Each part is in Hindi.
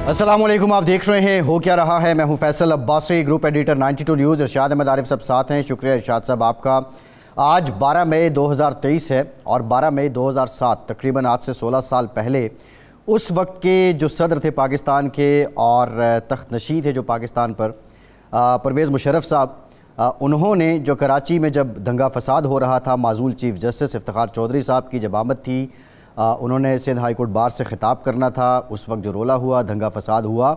अस्सलाम वालेकुम, आप देख रहे हैं हो क्या रहा है। मैं हूं Faisal Abbasi, group editor 92 news. Irshad Ahmed Arif सब साथ हैं। शुक्रिया इरशाद साहब आपका। आज 12 मई 2023 है और 12 मई 2007 तकरीबन आज से 16 साल पहले उस वक्त के जो सदर थे पाकिस्तान के और तख्त नशीं थे जो पाकिस्तान पर, परवेज़ मुशर्रफ साहब, उन्होंने जो कराची में जब दंगा फसाद हो रहा था, माजूल चीफ जस्टिस इफ्तिखार चौधरी साहब की जब आमद थी, उन्होंने सिंध हाई कोर्ट बार से ख़िताब करना था। उस वक्त जो रोला हुआ, दंगा फसाद हुआ,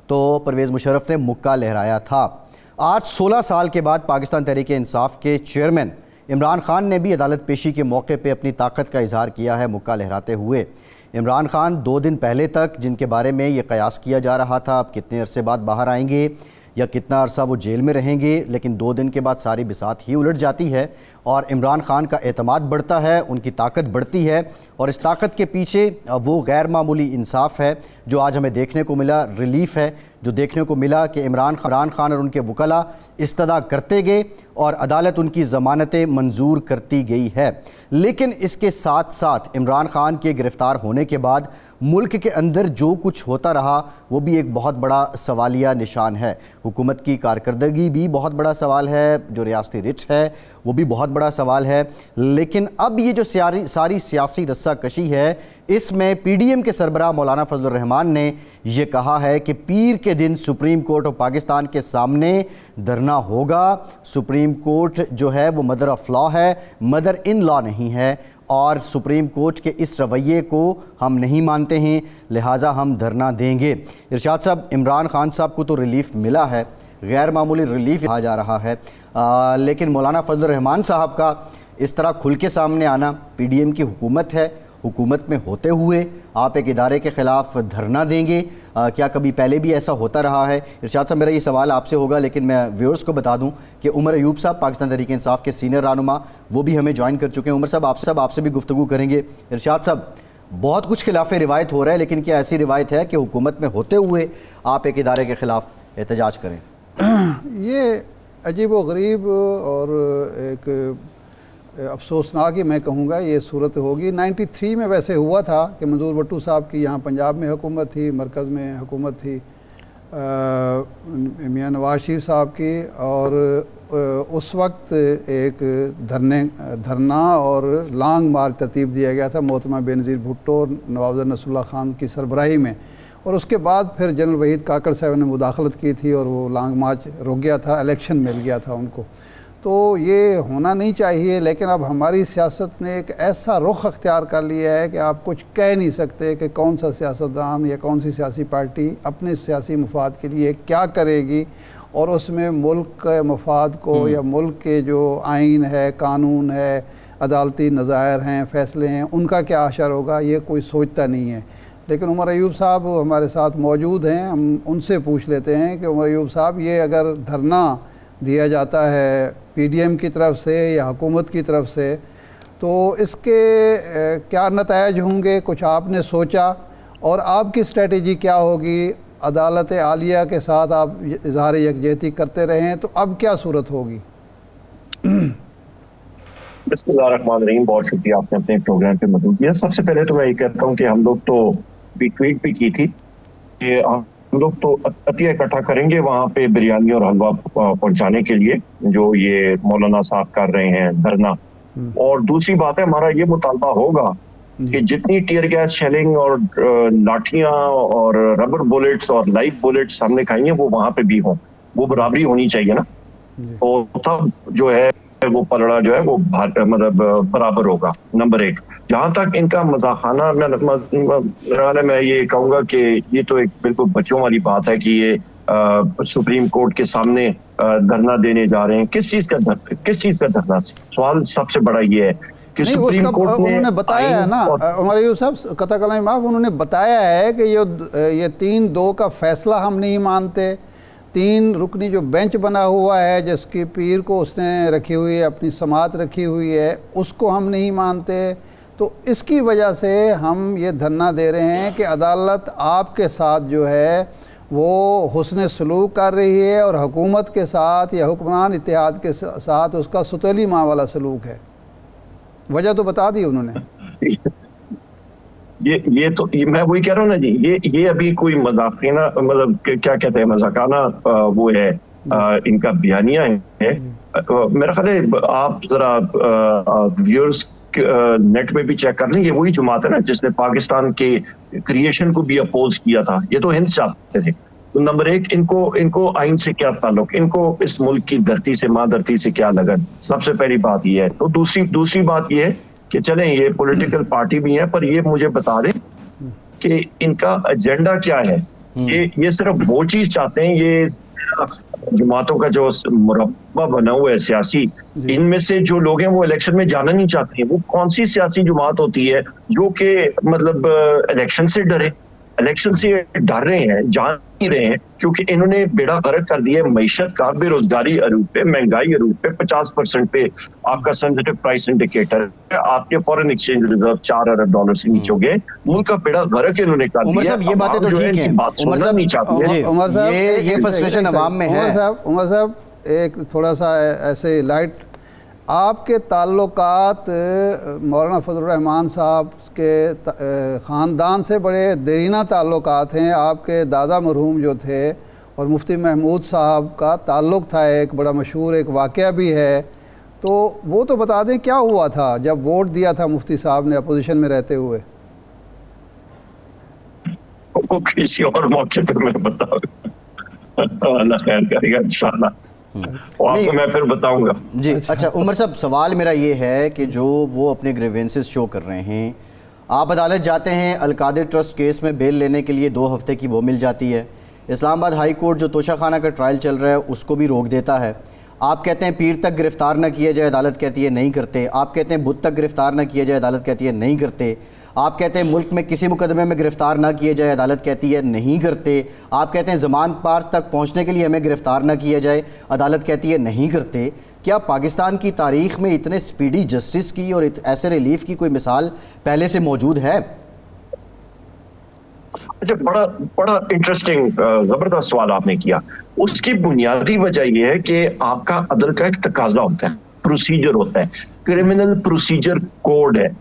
तो परवेज़ मुशर्रफ ने मुक्का लहराया था। आज 16 साल के बाद पाकिस्तान तहरीक इंसाफ के चेयरमैन इमरान खान ने भी अदालत पेशी के मौके पे अपनी ताकत का इजहार किया है, मुक्का लहराते हुए। इमरान खान 2 दिन पहले तक जिनके बारे में ये कयास किया जा रहा था अब कितने अरसे बाद बाहर आएंगे या कितना अरसा वो जेल में रहेंगे, लेकिन 2 दिन के बाद सारी बिसात ही उलट जाती है और इमरान खान का एतमाद बढ़ता है, उनकी ताकत बढ़ती है और इस ताकत के पीछे वो गैर मामूली इंसाफ है जो आज हमें देखने को मिला, रिलीफ है जो देखने को मिला कि इमरान खान और उनके वकला इस्तदा करते गए और अदालत उनकी ज़मानतें मंजूर करती गई है। लेकिन इसके साथ साथ इमरान खान के गिरफ़्तार होने के बाद मुल्क के अंदर जो कुछ होता रहा वो भी एक बहुत बड़ा सवालिया निशान है। हुकूमत की कारकर्दगी भी बहुत बड़ा सवाल है, जो रियासती रिच है वो भी बहुत बड़ा सवाल है। लेकिन अब ये जो सारी सियासी रस्साकशी है, इसमें पीडीएम के सरबराह मौलाना फजलुर रहमान ने ये कहा है कि पीर के दिन सुप्रीम कोर्ट ऑफ पाकिस्तान के सामने धरना होगा। सुप्रीम कोर्ट जो है वो मदर ऑफ लॉ है, मदर इन लॉ नहीं है और सुप्रीम कोर्ट के इस रवैये को हम नहीं मानते हैं, लिहाजा हम धरना देंगे। इरशाद साहब, इमरान खान साहब को तो रिलीफ मिला है, गैर मामूली रिलीफ कहा जा रहा है, लेकिन मौलाना फजलुर रहमान साहब का इस तरह खुल के सामने आना, पीडीएम की हुकूमत है, हुकूमत में होते हुए आप एक इदारे के ख़िलाफ़ धरना देंगे, क्या कभी पहले भी ऐसा होता रहा है? इरशाद साहब, मेरा ये सवाल आपसे होगा, लेकिन मैं व्यूअर्स को बता दूं कि उमर अयूब साहब पाकिस्तान तहरीक इंसाफ के सीनियर रहनुमा, वो भी हमें ज्वाइन कर चुके हैं। उमर साहब, आपसे भी गुफ्तगू करेंगे। इरशाद साहब, बहुत कुछ खिलाफ रिवायत हो रहा है, लेकिन क्या ऐसी रिवायत है कि हुकूमत में होते हुए आप एक इदारे के ख़िलाफ़ एहतजाज करें? ये अजीब व गरीब और एक अफसोसनाक ही मैं कहूँगा ये सूरत होगी। 93 में वैसे हुआ था कि मंजूर भट्टू साहब की यहाँ पंजाब में हुकूमत थी, मरकज़ में हुकूमत थी मियाँ नवाज शरीफ साहब की, और उस वक्त एक धरना और लॉन्ग मार्च तरतीब दिया गया था मोहतरमा बेनज़ीर भुट्टो और नवाब नसरुल्लाह खान की सरबराही में, और उसके बाद फिर जनरल वहीद काकड़ साहब ने मुदाखलत की थी और वो लॉन्ग मार्च रुक गया था, इलेक्शन मिल गया था उनको। तो ये होना नहीं चाहिए, लेकिन अब हमारी सियासत ने एक ऐसा रुख अख्तियार कर लिया है कि आप कुछ कह नहीं सकते कि कौन सा सियासतदान या कौन सी सियासी पार्टी अपने सियासी मफाद के लिए क्या करेगी और उसमें मुल्क के मफाद को या मुल्क के जो आइन है, कानून है, अदालती नज़ायर हैं, फ़ैसले हैं, उनका क्या असर होगा, ये कोई सोचता नहीं है। लेकिन उमर अयूब साहब हमारे साथ मौजूद हैं, हम उनसे पूछ लेते हैं कि उमर अयूब साहब, ये अगर धरना दिया जाता है पीडीएम की तरफ से या हुकूमत की तरफ से, तो इसके क्या नतायज होंगे, कुछ आपने सोचा, और आपकी स्ट्रेटजी क्या होगी? अदालत आलिया के साथ आप इजहार यकजहती करते रहें तो अब क्या सूरत होगी? बिस्मिल्लाहिर्रहमानिर्रहीम, बहुत शुक्रिया आपने अपने प्रोग्राम पे मौजूद किया। सबसे पहले तो मैं ये कहता हूँ कि हम लोग तो ट्वीट भी की थी कि हम लोग तो अतिया इकट्ठा करेंगे वहाँ पे बिरयानी और हलवा पहुँचाने के लिए जो ये मौलाना साहब कर रहे हैं धरना। और दूसरी बात है, हमारा ये मुतालबा होगा कि जितनी टीयर गैस शेलिंग और लाठियां और रबर बुलेट्स और लाइव बुलेट्स हमने खाई हैं वो वहाँ पे भी हों, वो बराबरी होनी चाहिए ना, तो तब जो है वो पलड़ा जो है वो मतलब बराबर होगा। नंबर 1, जहां तक इनका मजाखाना, मैं ये कहूंगा कि ये तो एक बिल्कुल बच्चों वाली बात है कि ये सुप्रीम कोर्ट के सामने धरना देने जा रहे हैं। किस चीज का धरना? सवाल सबसे बड़ा ये है कि सुप्रीम कोर्ट ने उन्होंने बताया है ना, उमर साहब कथा कलाम माफ, उन्होंने बताया है कि ये 3-2 का फैसला हम नहीं मानते, 3 रुकनी जो बेंच बना हुआ है जिसकी पीर को उसने रखी हुई है, अपनी समात रखी हुई है, उसको हम नहीं मानते, तो इसकी वजह से हम ये धरना दे रहे हैं कि अदालत आपके साथ जो है वो हुस्न सलूक कर रही है और हुकूमत के साथ या हुक्मरान इत्तेहाद के साथ उसका सुतली माँ वाला सलूक है। वजह तो बता दी उन्होंने। ये तो मैं वही कह रहा हूँ ना जी, ये अभी कोई मजाकिना, मतलब क्या कहते हैं, मजाकाना वो है, इनका बयानिया है। मेरा ख्याल है आप जरा व्यूअर्स नेट में भी चेक कर लें, ये वही जमात है ना जिसने पाकिस्तान के क्रिएशन को भी अपोज किया था। ये तो हिंद चाहते थे। तो नंबर एक, इनको आइन से क्या ताल्लुक, इनको इस मुल्क की धरती से, माँ धरती से क्या लगन, सबसे पहली बात ये है। तो दूसरी बात ये है कि चलें ये पॉलिटिकल पार्टी भी है, पर ये मुझे बता दें कि इनका एजेंडा क्या है। ये सिर्फ वो चीज चाहते हैं, ये जमातों का जो मुरब्बा बना हुआ है सियासी, इनमें से जो लोग हैं वो इलेक्शन में जाना नहीं चाहते हैं। वो कौन सी सियासी जमात होती है जो कि मतलब इलेक्शन से डरे? इलेक्शन से डर रहे हैं, जान नहीं रहे हैं, क्योंकि इन्होंने बेड़ा गर्क कर दिया मईशत का, बेरोजगारी अरूज पे, महंगाई अरूज पे, 50% पे आपका सेंसिटिव प्राइस इंडिकेटर, आपके फॉरेन एक्सचेंज रिजर्व 4 अरब डॉलर से नीचे हो गए। मुल्क का बेड़ा गर्क इन्होंने कर दिया। उमर साहब ये बातें तो ठीक है, उमर साहब नहीं चाहते। उमर साहब ये फ्रस्ट्रेशन अवाम में है। उमर साहब एक थोड़ा सा ऐसे लाइट, आपके ताल्लुकात मौलाना फजलुर रहमान साहब के ख़ानदान से बड़े देरीना ताल्लुकात हैं। आपके दादा मरहूम जो थे और मुफ्ती महमूद साहब का ताल्लुक़ था, एक बड़ा मशहूर एक वाक़या भी है। तो वो तो बता दें क्या हुआ था जब वोट दिया था मुफ्ती साहब ने अपोजिशन में रहते हुए? वो किसी और मौके पर मैं बताऊंगा, अल्लाह खैर करेगा इंशाल्लाह, आपको मैं फिर बताऊंगा जी। अच्छा उमर साहब, सवाल मेरा ये है कि जो वो अपने ग्रीवेंसेस शो कर रहे हैं, आप अदालत जाते हैं, अलकादिर ट्रस्ट केस में बेल लेने के लिए 2 हफ्ते की वो मिल जाती है। इस्लामाबाद हाई कोर्ट जो तोशा खाना का ट्रायल चल रहा है उसको भी रोक देता है। आप कहते हैं पीर तक गिरफ्तार ना किया जाए, अदालत कहती है नहीं करते। आप कहते हैं बुत तक गिरफ्तार ना किया जाए, अदालत कहती है नहीं करते। आप कहते हैं मुल्क में किसी मुकदमे में गिरफ्तार ना किए जाए, अदालत कहती है नहीं करते। आप कहते हैं ज़मानत पार तक पहुंचने के लिए हमें गिरफ्तार ना किया जाए, अदालत कहती है नहीं करते। क्या पाकिस्तान की तारीख़ में इतने स्पीडी जस्टिस की और ऐसे रिलीफ की कोई मिसाल पहले से मौजूद है? अच्छा, बड़ा इंटरेस्टिंग ज़बरदस्त सवाल आपने किया। उसकी बुनियादी वजह यह है कि आपका अदल का एक तकाजा होता है, प्रोसीजर होता है, क्रिमिनल प्रोसीजर कोड है,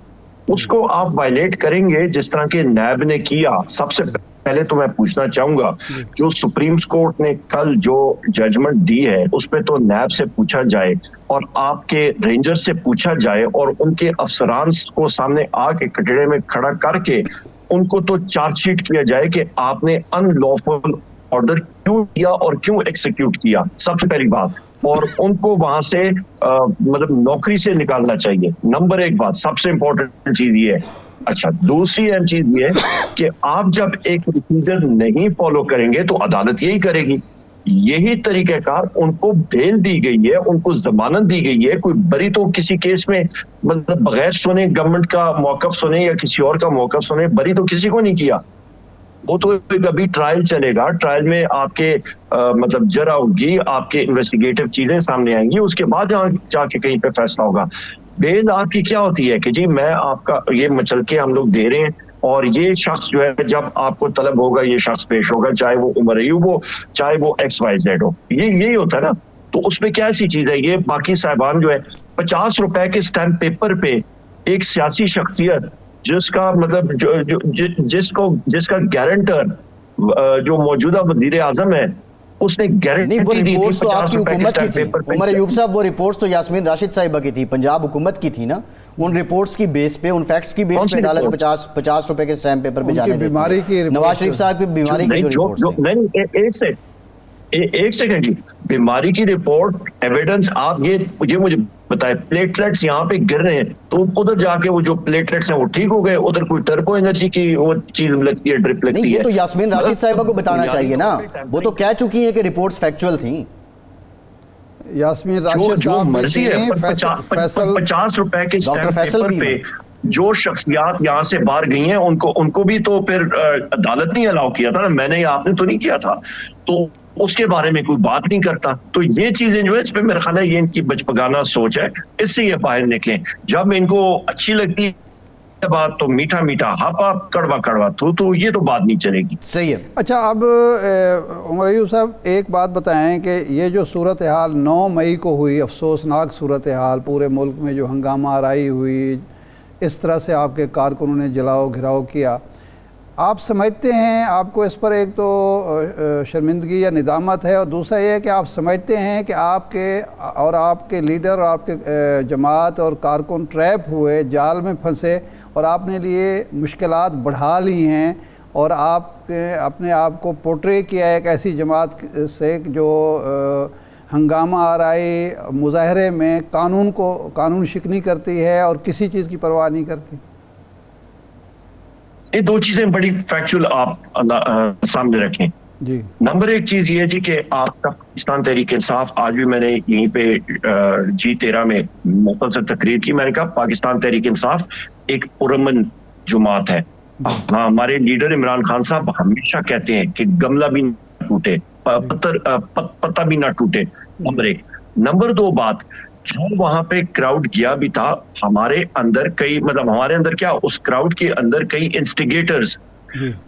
उसको आप वायलेट करेंगे जिस तरह के नैब ने किया। सबसे पहले तो मैं पूछना चाहूंगा, जो सुप्रीम कोर्ट ने कल जो जजमेंट दी है उस पे तो नैब से पूछा जाए और आपके रेंजर से पूछा जाए और उनके अफसरान को सामने आके कटड़े में खड़ा करके उनको तो चार्जशीट किया जाए कि आपने अनलॉफुल ऑर्डर क्यों किया और क्यों एक्सिक्यूट किया, सबसे पहली बात। और उनको वहां से मतलब नौकरी से निकालना चाहिए। नंबर 1 बात, सबसे इंपॉर्टेंट चीज ये है। अच्छा, दूसरी अहम चीज ये है कि आप जब एक प्रोसीजर नहीं फॉलो करेंगे तो अदालत यही करेगी। यही तरीक़ाकार उनको बेल दी गई है, उनको जमानत दी गई है। कोई बरी तो किसी केस में मतलब बगैर सुने, गवर्नमेंट का मौकफ सुने या किसी और का मौकफ सुने, बरी तो किसी को नहीं किया। वो तो अभी ट्रायल चलेगा, ट्रायल में आपके मतलब जरा होगी, आपके इन्वेस्टिगेटिव चीजें सामने आएंगी, उसके बाद जाके कहीं पे फैसला होगा। बेल आपकी क्या होती है कि जी मैं आपका ये मचलके हम लोग दे रहे हैं और ये शख्स जो है जब आपको तलब होगा ये शख्स पेश होगा, चाहे वो उमर अयूब हो, चाहे वो XYZ हो, यही होता है ना। तो उसमें क्या ऐसी चीज है, ये बाकी साहिबान जो है 50 रुपए के स्टैम्प पेपर पे एक सियासी शख्सियत जिसका मतलब जिसका गारंटर जो मौजूदा वजीर आजम है, उसने गारंटी दी थी 50 रुपए के स्टैम्प पेपर पे। उमर अयूब साहब, वो रिपोर्ट्स तो यास्मीन राशिद साहिबा की थी, पंजाब हुकूमत की थी ना। उन रिपोर्ट्स की बेस पे, उन फैक्ट्स की बेस पे अदालत 50 रुपए के स्टैम्प पेपर पे जाने बीमारी की, नवाज शरीफ साहब की बीमारी की जो रिपोर्ट्स नहीं, एक सेकंड जी, बीमारी की रिपोर्ट एविडेंस आप ये मुझे बताए, प्लेटलेट्स यहाँ पे गिर रहे हैं तो उधर जाके वो जो प्लेटलेट्स हैं वो ठीक हो गए, उधर कोई टर्बो एनर्जी की वो चीज लगती है, ड्रिप लगती है। ये तो यास्मीन राशिद साहिबा को बताना चाहिए ना, वो तो कह चुकी है कि रिपोर्ट्स फैक्चुअल थी। यास्मीन राशिद जो मर्जी है, 50 रुपए के स्टैम्प पेपर पे जो शख्सियात यहाँ से बाहर गई हैं उनको भी तो फिर अदालत ने अलाउ किया था ना, मैंने या आपने तो नहीं किया था, तो उसके बारे में कोई बात नहीं करता। तो ये चीजें जो है इस पे मेरा ख्याल है ये इनकी बचपगाना सोच है, इससे ये बाहर निकले। जब इनको अच्छी लगती है बात तो मीठा मीठा हापा, कड़वा कड़वा थू, ये तो बात नहीं चलेगी। सही है। अच्छा, अब उमर अयूब साहब एक बात बताएं कि ये जो सूरत हाल 9 मई को हुई, अफसोसनाक सूरत हाल, पूरे मुल्क में जो हंगामा आराई हुई, इस तरह से आपके कारकुनों ने जलाओ घिराव किया। आप समझते हैं, आपको इस पर एक तो शर्मिंदगी या निदामत है, और दूसरा ये है कि आप समझते हैं कि आपके लीडर और आपके जमात और कारकुन ट्रैप हुए, जाल में फंसे, और आपने लिए मुश्किलात बढ़ा ली हैं, और आपके अपने आप को पोर्ट्रे किया है एक ऐसी जमात से जो हंगामा आराई मुजाहरे में कानून शिकनी करती है और किसी चीज़ की परवाह नहीं करती। ये दो चीजें बड़ी फैक्चुअल आप सामने रखें जी। नंबर एक चीज ये जी कि आपका पाकिस्तान तहरीक इंसाफ, आज भी मैंने यहीं पे G13 में मुफस्सल तकरीर की, मैंने कहा पाकिस्तान तहरीक इंसाफ एक पुरअमन जमात है। हाँ, हमारे लीडर इमरान खान साहब हमेशा कहते हैं कि गमला भी ना टूटे, पत्ता भी ना टूटे। नंबर एक। नंबर दो बात, जो वहां पे क्राउड गया भी था, हमारे अंदर कई, मतलब हमारे अंदर क्या, उस क्राउड के अंदर कई इंस्टिगेटर्स,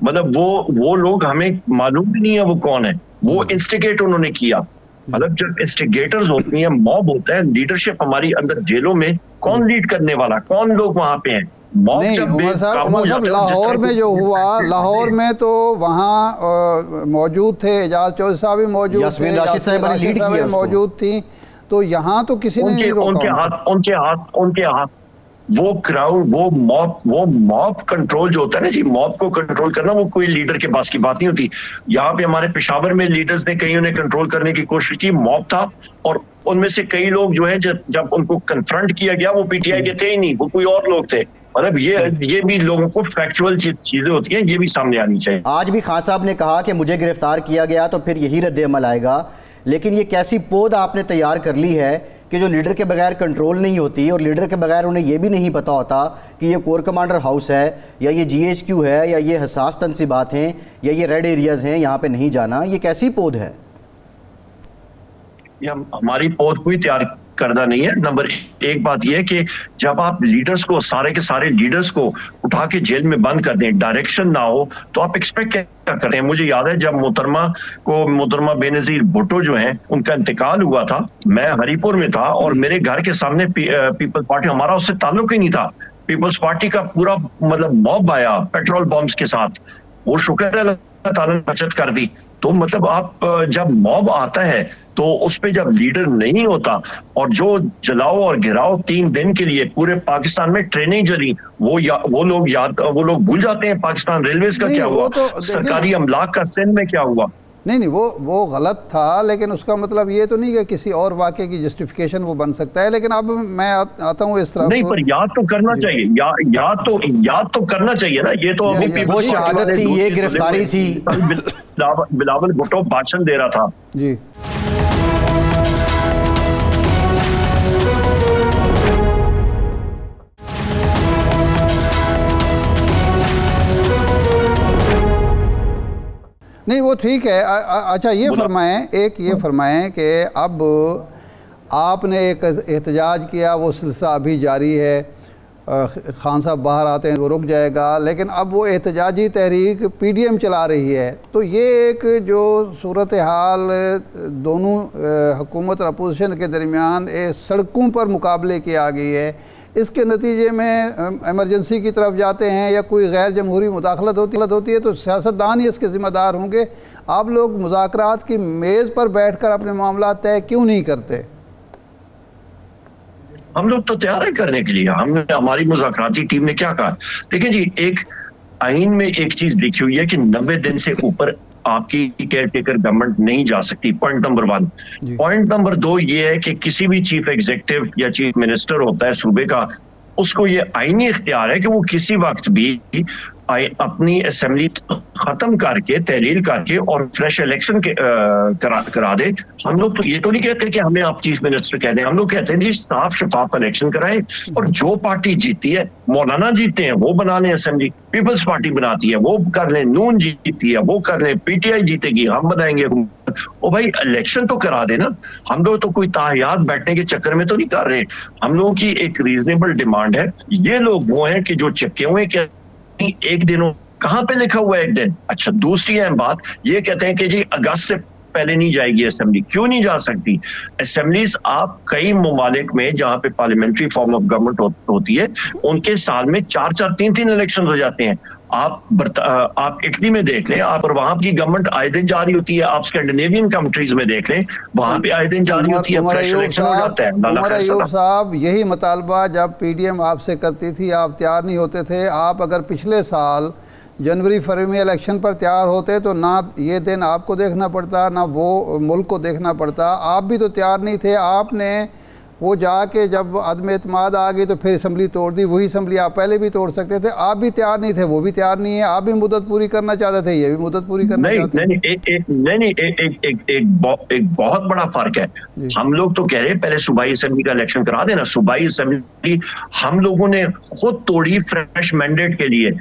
मतलब वो लोग हमें मालूम भी नहीं है वो कौन है, वो इंस्टिगेट उन्होंने किया। मतलब जब इंस्टिगेटर्स होती हैं, मॉब होता है, लीडरशिप हमारी अंदर जेलों में, कौन लीड करने वाला, कौन लोग वहां पे हैं? नहीं, उमर साहब लाहौर में जो हुआ, लाहौर में तो वहाँ मौजूद थे, एजाज चौधरी साहब भी मौजूद थे, राशिद साहब मौजूद थी, तो यहाँ तो किसी ने नहीं रोका। उनके हाथ वो क्राउड, वो मॉब कंट्रोल जो होता है ना जी, मॉब को कंट्रोल करना वो कोई लीडर के पास की बात नहीं होती। यहाँ पे हमारे पेशावर में लीडर्स ने कई उन्हें कंट्रोल करने की कोशिश की, मॉब था, और उनमें से कई लोग जो है जब उनको कन्फ्रंट किया गया वो पीटीआई के थे ही नहीं, वो कोई और लोग थे। मतलब ये भी लोगों को फैक्चुअल चीजें होती हैं, ये भी सामने आनी चाहिए। आज भी खान साहब ने कहा कि मुझे गिरफ्तार किया गया तो फिर यही रद्द-ए-अमल आएगा, लेकिन ये कैसी पोद आपने तैयार कर ली है कि जो लीडर के बगैर कंट्रोल नहीं होती, और लीडर के बगैर उन्हें ये भी नहीं पता होता कि ये कोर कमांडर हाउस है या ये GHQ है या ये हसास तनसीबात हैं या ये रेड एरियाज हैं, यहाँ पे नहीं जाना, ये कैसी पोद है? ये हमारी पोद कोई तैयार करना नहीं है। नंबर एक बात यह है कि जब आप लीडर्स को, सारे के सारे लीडर्स को उठा के जेल में बंद कर दें, डायरेक्शन ना हो, तो आप एक्सपेक्ट क्या करते हैं? मुझे याद है जब मोहतरमा बेनजीर भुट्टो जो हैं, उनका इंतकाल हुआ था, मैं हरीपुर में था और मेरे घर के सामने पीपल्स पार्टी, हमारा उससे ताल्लुक ही नहीं था, पीपल्स पार्टी का पूरा मतलब मॉब आया पेट्रोल बम्स के साथ। वो शुक्र है अल्लाह ताला ने बचत कर दी। तो मतलब आप जब मॉब आता है तो उस पे जब लीडर नहीं होता, और जो जलाओ और गिराओ 3 दिन के लिए पूरे पाकिस्तान में ट्रेनिंग चली, वो लोग भूल जाते हैं पाकिस्तान रेलवेज का क्या हुआ, तो सरकारी अमलाक का सिंध में क्या हुआ। नहीं, वो गलत था, लेकिन उसका मतलब ये तो नहीं कि किसी और वाक़े की जस्टिफिकेशन वो बन सकता है। लेकिन अब मैं आता हूँ इस तरह नहीं, पर याद तो करना चाहिए, याद तो करना चाहिए ना। ये तो वो शहादत थी, ये गिरफ्तारी थी। बिलावल भुट्टो भाषण दे रहा था जी। नहीं, वो ठीक है। अच्छा, ये फरमाएं कि अब आपने एक एहतजाज किया, वो सिलसिला अभी जारी है, खान साहब बाहर आते हैं तो रुक जाएगा, लेकिन अब वो एहतजाजी तहरीक PDM चला रही है। तो ये एक जो सूरत हाल दोनों हुकूमत और अपोजिशन के दरमियान सड़कों पर मुकाबले की आ गई है, इसके नतीजे में इमरजेंसी की तरफ जाते हैं या कोई गैर जमहूरी मुदाखलत होती है, तो सियासतदान ही इसके ज़िम्मेदार होंगे। आप लोग मुज़ाकरात की मेज़ पर बैठकर अपने मामला तय क्यों नहीं करते? हम लोग तो तैयार है करने के लिए। हमारी मुज़ाकराती टीम ने क्या कहा, देखिए जी, एक आइन में एक चीज लिखी हुई है कि 90 दिन से ऊपर आपकी केयर टेकर गवर्नमेंट नहीं जा सकती, पॉइंट नंबर 1। पॉइंट नंबर 2 ये है कि किसी भी चीफ एग्जीक्यूटिव या चीफ मिनिस्टर होता है सूबे का, उसको ये आईनी इख्तियार है कि वो किसी वक्त भी अपनी असेंबली खत्म करके, तहलील करके और फ्रेश इलेक्शन के करा दे। हम लोग तो ये तो नहीं कहते कि हमें आप चीफ मिनिस्टर कह दें, हम लोग कहते हैं जी साफ शफाफ इलेक्शन कराएं, और जो पार्टी जीती है, मौलाना जीते हैं वो बना लें असेंबली, पीपल्स पार्टी बनाती है वो कर लें, नून जीती है वो कर लें, PTI जीतेगी हम बनाएंगे। ओ भाई, इलेक्शन तो करा देना। हम लोग तो कोई ताहियात बैठने के चक्कर में तो नहीं कर रहे। हम लोगों की एक रीजनेबल डिमांड है। ये लोग वो हैं कि जो चिपके हुए कि एक दिन, कहां पे लिखा हुआ है एक दिन। अच्छा, दूसरी अहम बात ये कहते हैं कि जी अगस्त से पहले नहीं जाएगी असेंबली। क्यों नहीं जा सकती? असेंबलीज आप कई ममालिक में जहां पे पार्लियामेंट्री फॉर्म ऑफ गवर्नमेंट होती है, उनके साल में 4-4, 3-3 इलेक्शन हो जाते हैं। आप इटली में देख लें, आप, और वहां की गवर्नमेंट आए दिन जारी होती है। आप स्कैंडिनेवियन कंट्रीज में देख लें, वहां पे आए दिन जारी होती है, फ्रेश इलेक्शन हो जाता है। उमर अयूब साहब, यही मुतालबा जब पीडीएम आपसे करती थी, आप तैयार नहीं होते थे। आप अगर पिछले साल जनवरी फरवरी में इलेक्शन पर तैयार होते तो ना ये दिन आपको देखना पड़ता, ना वो मुल्क को देखना पड़ता। आप भी तो तैयार नहीं थे। आपने वो जाके जब अदम एतमाद आ गई तो फिर असम्बली तोड़ दी। वही असम्बली आप पहले भी तोड़ सकते थे। आप भी तैयार नहीं थे, वो भी तैयार नहीं है। आप भी मुद्दत पूरी करना चाहते थे, ये भी मुद्दत पूरी करना चाहते थे। एक बहुत बड़ा फर्क है। हम लोग तो कह रहे हैं पहले सूबाई असेंबली का इलेक्शन करा देना। सूबाई असेंबली हम लोगों ने खुद तोड़ी फ्रेश मैंडेट के लिए।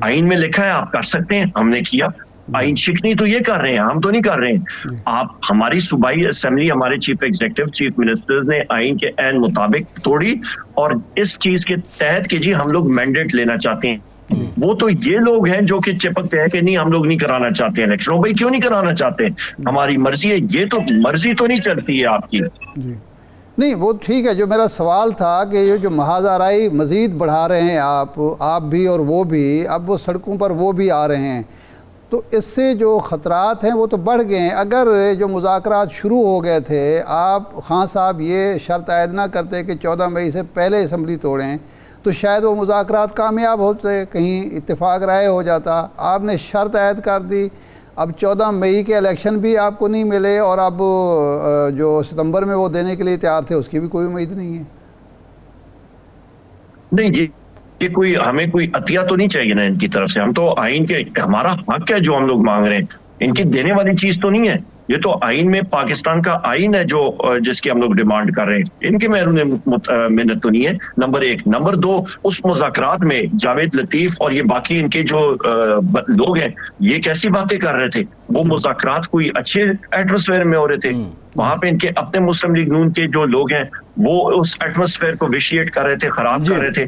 आइन में लिखा है आप कर सकते हैं, हमने किया। आइन शिकनी तो ये कर रहे हैं, हम तो नहीं कर रहे हैं। आप, हमारी सूबाई असेंबली, हमारे चीफ एग्जीक्यूटिव, चीफ मिनिस्टर्स ने आइन के ऐन मुताबिक तोड़ी, और इस चीज के तहत कि जी हम लोग मैंडेट लेना चाहते हैं। वो तो ये लोग हैं जो कि चिपकते हैं कि नहीं हम लोग नहीं कराना चाहते इलेक्शन। भाई क्यों नहीं कराना चाहते? हमारी मर्जी है। ये तो मर्जी तो नहीं चलती है आपकी। नहीं, वो ठीक है। जो मेरा सवाल था कि ये जो महाजराई मज़ीद बढ़ा रहे हैं आप भी और वो भी, अब वो सड़कों पर वो भी आ रहे हैं, तो इससे जो ख़तरात हैं वो तो बढ़ गए हैं। अगर जो मुज़ाकरात शुरू हो गए थे, आप खान साहब ये शर्त आयद ना करते कि 14 मई से पहले असम्बली तोड़ें, तो शायद वो मुज़ाकरात कामयाब होते, कहीं इत्तेफाक राय हो जाता। आपने शर्त आयद कर दी। अब 14 मई के इलेक्शन भी आपको नहीं मिले, और अब जो सितंबर में वो देने के लिए तैयार थे उसकी भी कोई उम्मीद नहीं है। नहीं जी, ये कोई, हमें कोई अतिया तो नहीं चाहिए ना इनकी तरफ से। हम तो आइन के, हमारा हक है जो हम लोग मांग रहे हैं, इनकी देने वाली चीज तो नहीं है। ये तो आइन में, पाकिस्तान का आइन है जो जिसकी हम लोग डिमांड कर रहे हैं। इनके मेहनत तो नहीं है, नंबर 1। नंबर 2, उस मुज़ाकरात में जावेद लतीफ़ और ये बाकी इनके जो लोग हैं, ये कैसी बातें कर रहे थे। वो मुज़ाकरात कोई अच्छे एटमॉस्फेयर में हो रहे थे। वहां पे इनके अपने मुस्लिम लीग नून के जो लोग हैं, वो उस एटमॉस्फेयर को विशिएट कर रहे थे, खराब कर रहे थे।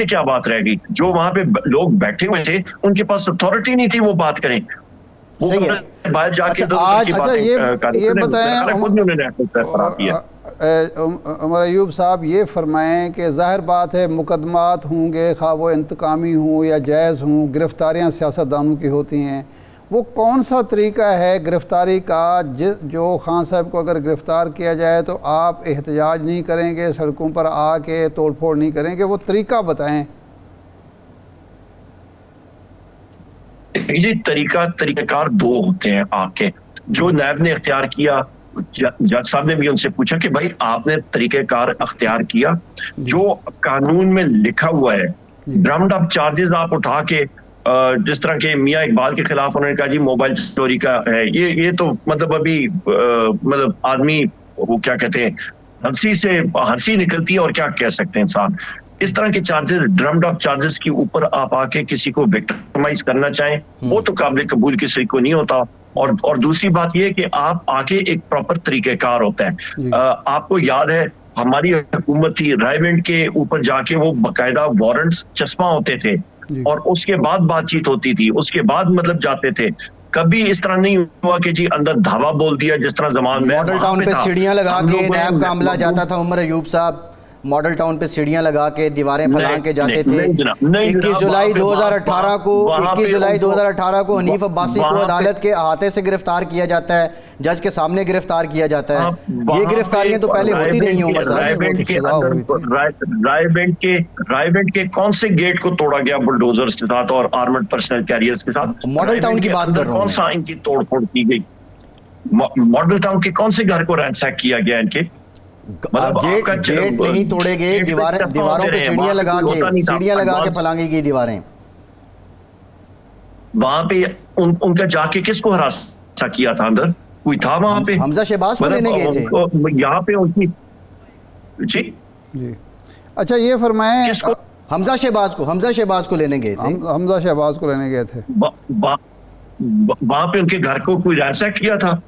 क्या बात रह गई? जो वहां पे लोग बैठे हुए थे, उनके पास अथॉरिटी नहीं थी वो बात करें। सही है। बाहर जाके ये बताएं उमर अयूब साहब, ये फरमाएं कि ज़ाहिर बात है मुकदमात होंगे, खा वो इंतकामी हों या जायज़ हों, गिरफ्तारियाँ सियासतदानों की होती हैं। वो कौन सा तरीका है गिरफ़्तारी का जो खान साहब को अगर गिरफ़्तार किया जाए तो आप एहतजाज नहीं करेंगे, सड़कों पर आके तोड़ फोड़ नहीं करेंगे? वो तरीका बताएं। जी, तरीक़ाकार 2 होते हैं आपके। जो नायब ने इख्तियार किया, जज साहब ने भी उनसे पूछा कि भाई आपने तरीक़ेकार अख्तियार किया, जो कानून में लिखा हुआ है। ड्रम्ड अप चार्जेस आप उठा के, जिस तरह के मियाँ इकबाल के खिलाफ उन्होंने कहा जी मोबाइल चोरी का है, ये तो मतलब अभी मतलब आदमी वो क्या कहते हैं, हंसी निकलती है, और क्या कह सकते हैं इंसान। इस तरह के चार्जेस, ड्रम्ड अप चार्जेस के ऊपर आप आके किसी को विक्टिमाइज करना चाहें, वो तो काबिल कबूल किसी को नहीं होता। और दूसरी बात ये कि आप आके एक प्रॉपर तरीकेकार होता है। आपको याद है हमारी हुकूमत थी, रायवेंट के ऊपर जाके वो बाकायदा वारंट्स चश्मा होते थे, और उसके बाद बातचीत होती थी, उसके बाद मतलब जाते थे। कभी इस तरह नहीं हुआ कि जी अंदर धावा बोल दिया, जिस तरह जमान में मॉडल टाउन पे सीढ़ियां लगा के नैब का अमला जाता था। उमर अयूब साहब, मॉडल टाउन पे सीढ़ियां लगा के दीवारें फैला के जाते थे। 21 जुलाई 2018 को हनीफ अब्बासी को अदालत के अहाते से गिरफ्तार किया जाता है, जज के सामने गिरफ्तार किया जाता है। ये गिरफ्तारियां तो पहले होती नहीं है उमर साहब। रायवेंट के कौन से गेट को तोड़ा गया बुलडोजर्स के साथ और आर्मर्ड पर्सनल कैरियर्स के साथ? मॉडल टाउन की बात कर रहा हूं। कौन सा इनकी तोड़फोड़ की गई? मॉडल टाउन के कौन से घर को रैंसैक किया गया इनके? गेट नहीं तोड़े गए, दीवारों पे सीढ़ियां लगा के फैलांगी गई दीवारें। वहां पे उनका जाके किसको हरासा किया था? अंदर कोई था वहां पे? हमजा शहबाज को लेने गए थे यहाँ पे उनकी। जी अच्छा, ये फरमाएं किसको? हमजा शहबाज को लेने गए थे। हमजा शहबाज को लेने गए थे। वहां पे उनके घर को कोई रैंसैक किया था?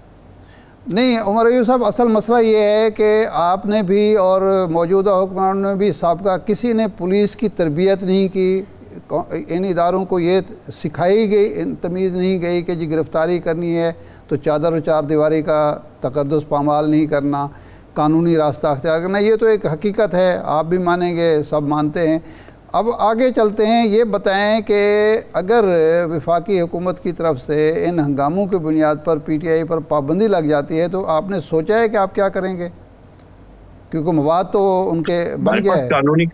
नहीं उमर अयूब साहब, असल मसला ये है कि आपने भी और मौजूदा हुक्मरानों ने भी साबका किसी ने पुलिस की तरबियत नहीं की। इन इदारों को ये सिखाई गई, तमीज़ नहीं गई कि जी गिरफ़्तारी करनी है तो चादर और चार दीवारी का तकद्दुस पामाल नहीं करना, कानूनी रास्ता अख्तियार करना, ये तो एक हकीकत है, आप भी मानेंगे, सब मानते हैं। अब आगे चलते हैं, ये बताएं कि अगर वफाकी हुकूमत की तरफ से इन हंगामों की बुनियाद पर PTI पर पाबंदी लग जाती है तो आपने सोचा है कि आप क्या करेंगे? क्योंकि मवाद तो उनके बन गया है। कानूनी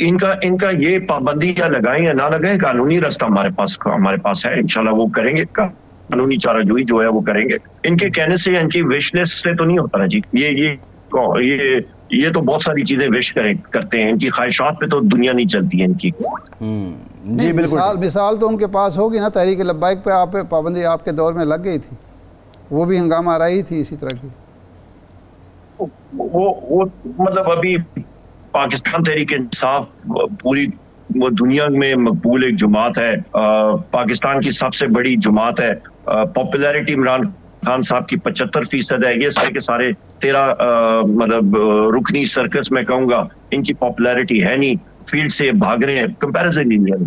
इनका ये पाबंदी या लगाएं या ना लगाएं, कानूनी रास्ता हमारे पास है, इंशाल्लाह वो करेंगे। कानूनी चाराजोई जो है वो करेंगे। इनके कहने से, इनकी विश लिस्ट से तो नहीं होता ना जी। ये तो बहुत सारी चीजें विश करते हैं, इनकी ख्वाहिशात पे तो दुनिया नहीं चलती है इनकी। जी बिल्कुल। मिसाल तो उनके पास होगी ना, तहरीक लब्बाइक पे आप पाबंदी आपके दौर में लग गई थी, वो भी हंगामा आ रही थी इसी तरह की। वो मतलब अभी पाकिस्तान तहरीक इंसाफ पूरी दुनिया में मकबूल एक जमात है, पाकिस्तान की सबसे बड़ी जमात है। पॉपुलैरिटी इमरान खान साहब की 75% है। ये सारे के सारे 13 मतलब रुकनी सर्कस में कहूँगा, इनकी पॉपुलैरिटी है नहीं, फील्ड से भाग रहे हैं, कंपैरिजन ही नहीं है।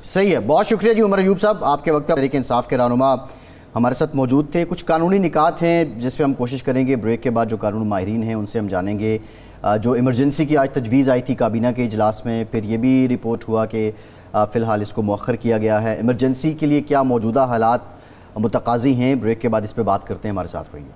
सही है, बहुत शुक्रिया जी उमर अयूब साहब, आपके वक्त तहरीक इंसाफ के रहनुमा हमारे साथ मौजूद थे। कुछ कानूनी निकात हैं जिस पे हम कोशिश करेंगे ब्रेक के बाद, जो कानून माहिरीन हैं उनसे हम जानेंगे। जो इमरजेंसी की आज तजवीज़ आई थी काबीना के इजलास में, फिर ये भी रिपोर्ट हुआ कि फ़िलहाल इसको मौखर किया गया है। इमरजेंसी के लिए क्या मौजूदा हालात मुतकाज़ी हैं, ब्रेक के बाद इस पर बात करते हैं, हमारे साथ रहिए।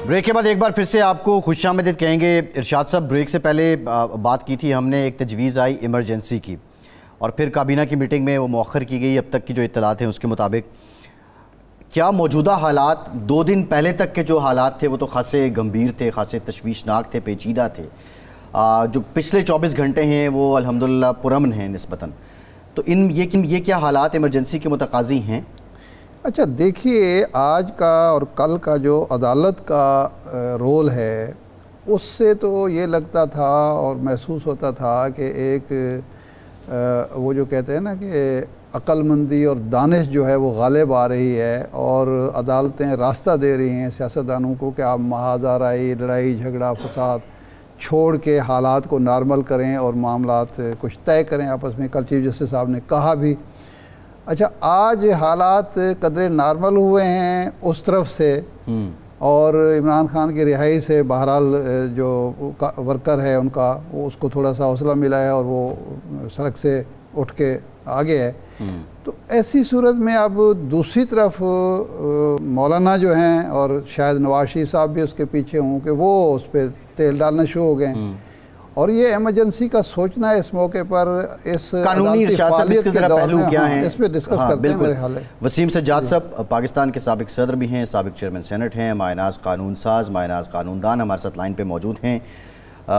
ब्रेक के बाद एक बार फिर से आपको खुशामदीद कहेंगे। इरशाद साहब, ब्रेक से पहले बात की थी हमने, एक तजवीज़ आई इमरजेंसी की और फिर काबीना की मीटिंग में वो मौखर की गई। अब तक की जो इत्तलात हैं उसके मुताबिक क्या मौजूदा हालात, 2 दिन पहले तक के जो हालात थे वो तो खासे गंभीर थे, खासे तशवीशनाक थे, पेचीदा थे। जो पिछले 24 घंटे हैं वो अल्हम्दुलिल्लाह पुरअमन हैं निस्बतन। तो ये क्या हालात इमरजेंसी के मुतकाज़ी हैं? अच्छा देखिए, आज का और कल का जो अदालत का रोल है उससे तो ये लगता था और महसूस होता था कि एक वो जो कहते हैं ना कि अक्लमंदी और दानिश जो है वो गालिब आ रही है और अदालतें रास्ता दे रही हैं सियासतदानों को कि आप महाज़ाराई, लड़ाई झगड़ा फसाद छोड़ के हालात को नॉर्मल करें और मामलात कुछ तय करें आपस में। कल चीफ जस्टिस साहब ने कहा भी। अच्छा, आज हालात कदरे नॉर्मल हुए हैं उस तरफ से, और इमरान खान की रिहाई से बहरहाल जो वर्कर है उनका उसको थोड़ा सा हौसला मिला है और वो सड़क से उठ के आगे है। तो ऐसी सूरत में अब दूसरी तरफ मौलाना जो हैं और शायद नवाज शरीफ साहब भी उसके पीछे हों कि वो उस पर तेल डालना शुरू हो गए हैं। और ये इमरजेंसी का सोचना है इस मौके पर, इस कानूनी फालियत के पहलू क्या हैं इस पर डिस्कस करते हैं मेरे ख्याल है। वसीम सज्जाद साहब पाकिस्तान के साबिक सदर भी हैं, साबिक चेयरमैन सेनेट हैं, मायनाज कानून साज, मायनाज कानूनदान हमारे साथ लाइन पे मौजूद हैं।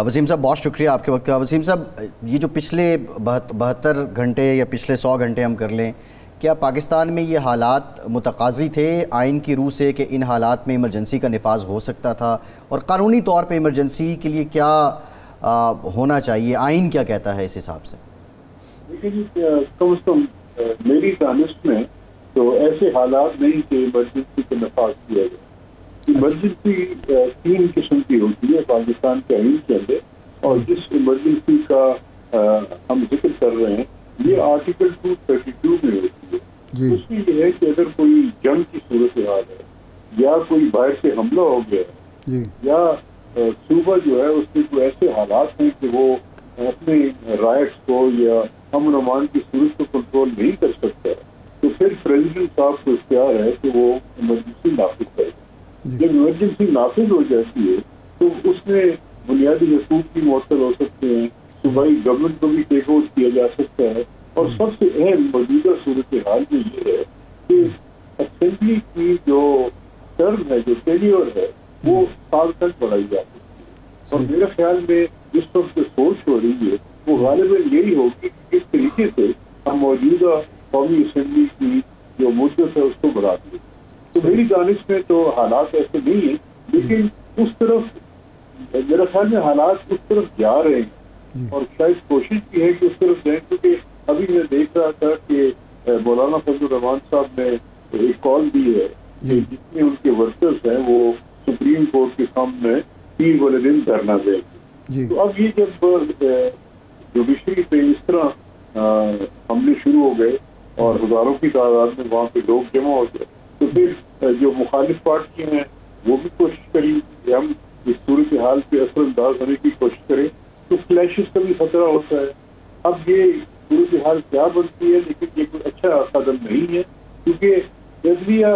वसीम साहब बहुत शुक्रिया आपके वक्त का। वसीम साहब, ये जो पिछले 72 घंटे या पिछले 100 घंटे हम कर लें, क्या पाकिस्तान में ये हालात मुतकाज़ी थे आइन की रूह से कि इन हालात में इमरजेंसी का निफाज हो सकता था? और कानूनी तौर पर इमरजेंसी के लिए क्या होना चाहिए, आइन क्या कहता है इस हिसाब से? देखिए, कम से कम मेरी दानिश में तो ऐसे हालात नहीं कि इमरजेंसी का नफाज किया जाए। इमरजेंसी 3 किस्म की होती है पाकिस्तान के आइन के अंदर, और जिस इमरजेंसी का हम जिक्र कर रहे हैं ये आर्टिकल 232 में होती है। उसमें यह है कि अगर कोई जंग की सूरत हाल है या कोई बाहर से हमला हो गया या सूबा जो है उसमें कोई ऐसे हालात हैं कि वो अपने राइट्स को या अमन अमान की सूरत को कंट्रोल नहीं कर सकता, तो फिर प्रेसिडेंट साहब को इख्तियार है कि वो इमरजेंसी नाफिज करे। जब इमरजेंसी नाफिज हो जाती है तो उसमें बुनियादी हकूक भी मुअत्तल हो सकते हैं, सूबाई गवर्नमेंट को भी टेक ओवर किया जा सकता है। और सबसे अहम मौजूदा सूरत हाल में ये है कि असेंबली की जो टर्म है, जो टेन्योर है, वो साल तक बढ़ाई जा सकती है। और मेरे ख्याल में जिस तरह से सोच हो रही है वो गालिबन यही होगी कि किस तरीके से हम मौजूदा कौमी असेंबली की जो मुद्दत है उसको बढ़ा दें। तो मेरी दानिश में तो हालात ऐसे नहीं है, लेकिन उस तरफ मेरे ख्याल में हालात उस तरफ जा रहे हैं और शायद कोशिश की है कि उस तरफ जाए। क्योंकि अभी मैं देख रहा था कि मौलाना फजल रहमान साहब ने एक कॉल दी है कि जितने उनके वर्कर्स हैं वो सुप्रीम कोर्ट के सामने 3 वाले दिन धरना देंगे। तो अब ये जब जुडिशरी पे इस तरह हमले शुरू हो गए और हजारों की तादाद में वहाँ पे लोग जमा हो गए, तो फिर जो मुखालिफ पार्टियां हैं वो भी कोशिश करी कि हम इस सूरत हाल पे असरअंदाज होने की कोशिश करें, तो क्लैशेस का भी खतरा होता है। अब ये सूरत हाल क्या बनती है, लेकिन ये कोई अच्छा कदम नहीं है, क्योंकि अदलिया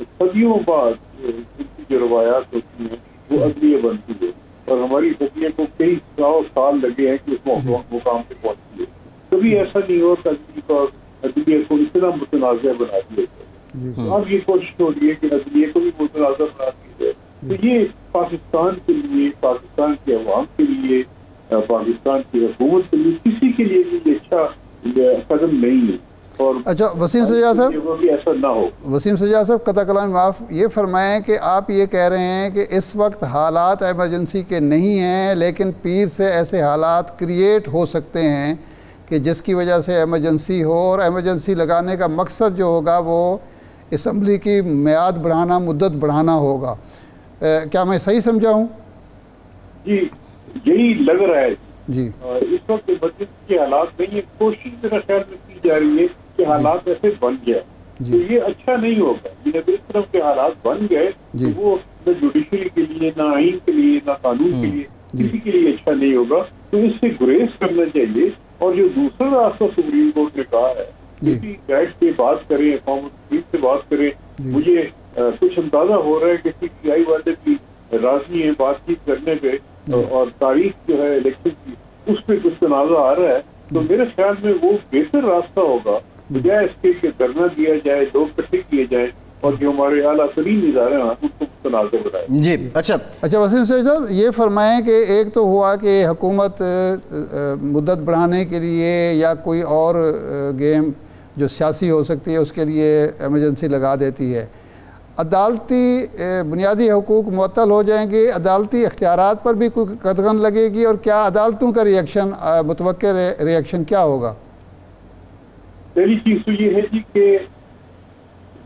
सदियों बाद उनकी जो रवायात होती हैं वो अदलिया बनती है, और हमारी अदलिया को कई 100 साल लगे हैं कि उस मुकाम पे पहुंची है। कभी ऐसा नहीं हो अदलिया को इतना मुतनाज़ बना दिया। अब ये कोशिश हो रही है कि अदलिया को भी मुतनाज़ बना दिया जाए। तो ये पाकिस्तान के लिए, पाकिस्तान के अवाम के लिए, पाकिस्तान की हुकूमत के लिए, किसी के लिए भी अच्छा कदम नहीं है। और अच्छा वसीम सज्जाद साहब, ऐसा ना हो। वसीम सज्जाद साहब, कता कलाम माफ़, ये फरमाएं कि आप ये कह रहे हैं कि इस वक्त हालात एमरजेंसी के नहीं हैं, लेकिन पीर से ऐसे हालात क्रिएट हो सकते हैं कि जिसकी वजह से एमरजेंसी हो, और एमरजेंसी लगाने का मकसद जो होगा वो असम्बली की मियाद बढ़ाना, मुद्दत बढ़ाना होगा। क्या मैं सही समझा हूँ? जी, यही लग रहा है जी। इस वक्त एमरजेंसी के हालात नहीं है, कोशिश मेरा ख्याल में की जा रही है कि हालात ऐसे बन गए, तो ये अच्छा नहीं होगा। अगर इस तरह के हालात बन गए तो वो न जुडिशरी के लिए, ना आइन के लिए, ना कानून के लिए, किसी के लिए अच्छा नहीं होगा। तो इससे गुरेज करना चाहिए। और जो दूसरा रास्ता सुप्रीम कोर्ट ने कहा है कि बैठ के बात करें, कौम से बात करें, मुझे कुछ अंदाजा हो रहा है कि CPI वाले भी राजी है बातचीत करने पे, और तारीख जो है इलेक्शन की उस पर कुछ तनाज़ा आ रहा है, तो मेरे ख्याल में वो बेहतर रास्ता होगा, बजाय इसके कि धरना दिया जाए, लोग इकट्ठे किए जाए और जो हमारे आला तरीन इदारे हैं उनको तनाज़ा बनाए। जी अच्छा वसीम साहब, ये फरमाएं कि एक तो हुआ कि हुकूमत मुद्दत बढ़ाने के लिए या कोई और गेम जो सियासी हो सकती है उसके लिए एमरजेंसी लगा देती है, अदालती बुनियादी हकूक़ मुअत्तल हो जाएंगे, अदालती इख्तियारात पर भी कोई कदगन लगेगी, और क्या अदालतों का रिएक्शन, मुतवक्किर रिएक्शन क्या होगा? पहली चीज़ तो ये है जी कि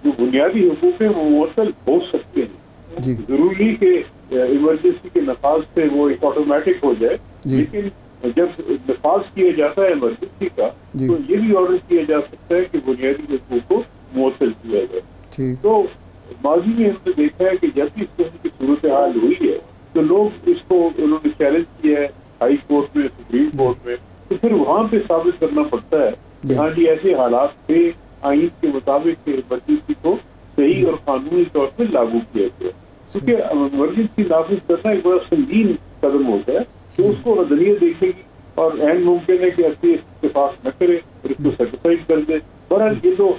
जो बुनियादी हकूक़ हैं वो मुअत्तल हो सकते हैं, जरूरी कि इमरजेंसी के नफाज से वो ऑटोमेटिक हो जाए, लेकिन जब नफाज किया जाता है इमरजेंसी का तो ये भी ऑर्डर किया जा सकता है कि बुनियादी हकूक़ को मुअत्तल किया जाए। तो माजी में हमने देखा है कि जब भी इस तरह की सूरत हाल हुई है तो लोग इसको उन्होंने चैलेंज किया है हाई कोर्ट में, सुप्रीम कोर्ट में, तो फिर वहाँ पे साबित करना पड़ता है कि हाँ जी ऐसे हालात थे, आइन के मुताबिक इमरजेंसी को सही और कानूनी तौर पर लागू किया गया। क्योंकि इमरजेंसी नाफिज करना एक बड़ा संगीन कदम होता है, तो उसको अदलिया देखेगी और एन मुमकिन है कि अच्छी इत्तेफाक न करे और इसको सर्टिफाइड कर दे। बहरहाल ये तो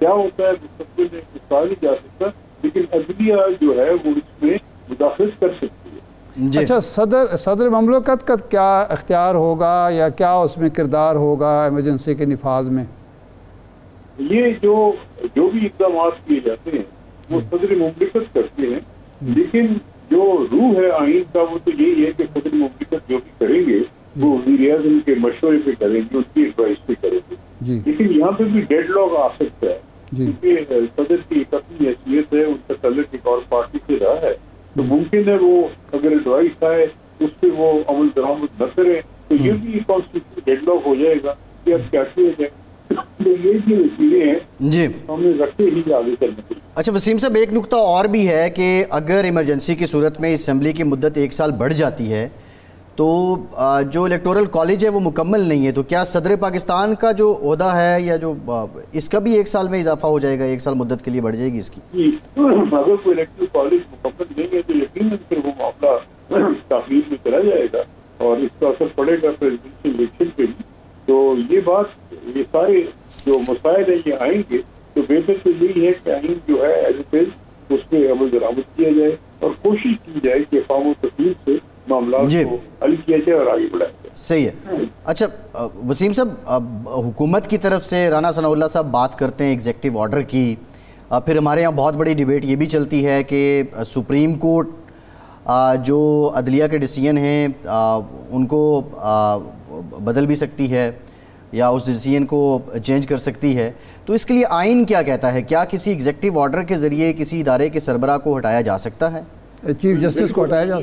क्या होता है मुस्तकबिल में कहा नहीं जा सकता, लेकिन अदलिया जो है वो इसमें मुदाखलत कर सकती है। अच्छा, सदर ममलकत का क्या इख्तियार होगा या क्या उसमें किरदार होगा एमरजेंसी के निफाज में? ये जो भी इक़दाम किए जाते हैं वो सदर ममलकत करते हैं, लेकिन जो रूह है आइन का वो तो यही है कि सदर ममलकत जो भी करेंगे वो वज़ीर-ए-आज़म के मशवरे पे करेंगे, उनकी एडवाइस पे करेंगे। लेकिन यहाँ पे भी डेडलॉक आ सकता है, क्योंकि सदर की एक अपनी हैसियत है, उनका तल्लुक एक और पार्टी से रहा है, तो मुमकिन है वो अगर एडवाइस आए उस पर वो अमल दरामद न करें तो ये भी कॉन्स्टिट्यूशनल डेडलॉक हो जाएगा कि अब क्या किया जाए। तो ये जो चीज़ें हैं जी हमने रखते ही आगे चलने के लिए। अच्छा वसीम साहब, एक नुकता और भी है कि अगर इमरजेंसी की सूरत में असम्बली की मुद्दत 1 साल बढ़ जाती है तो जो इलेक्टोरल कॉलेज है वो मुकम्मल नहीं है, तो क्या सदर पाकिस्तान का जो ओहदा है या जो इसका भी 1 साल में इजाफा हो जाएगा, 1 साल मुद्दत के लिए बढ़ जाएगी इसकी? अगर कोई इलेक्टोरल कॉलेज मुकम्मल नहीं है तो यकीनन फिर वो मामला ताख़ीर में चला जाएगा और इसका असर पड़ेगा प्रेसिडेंशियल इलेक्शन पे भी। तो ये बात, ये सारे जो मसाइल हैं ये आएंगे, तो बेहतर तो यही है कि आइन जो है एज इट इज उस पर अमल दरामद किया जाए और कोशिश की जाए कि क़ौम तफसील से मामला को हल किया जाए और आगे बढ़ाया जाए। सही है। अच्छा वसीम साहब, हुकूमत की तरफ से राना सनाउल्लाह साहब बात करते हैं एग्जेक्टिव ऑर्डर की, फिर हमारे यहाँ बहुत बड़ी डिबेट ये भी चलती है कि सुप्रीम कोर्ट जो अदलिया के डिसीजन हैं उनको बदल भी सकती है। या उस डिसीजन को चेंज कर सकती है। तो इसके लिए आइन क्या कहता है? क्या किसी एग्जेक्टिव ऑर्डर के ज़रिए किसी इदारे के सरबराह को हटाया जा सकता है? चीफ जस्टिस को हटाया जा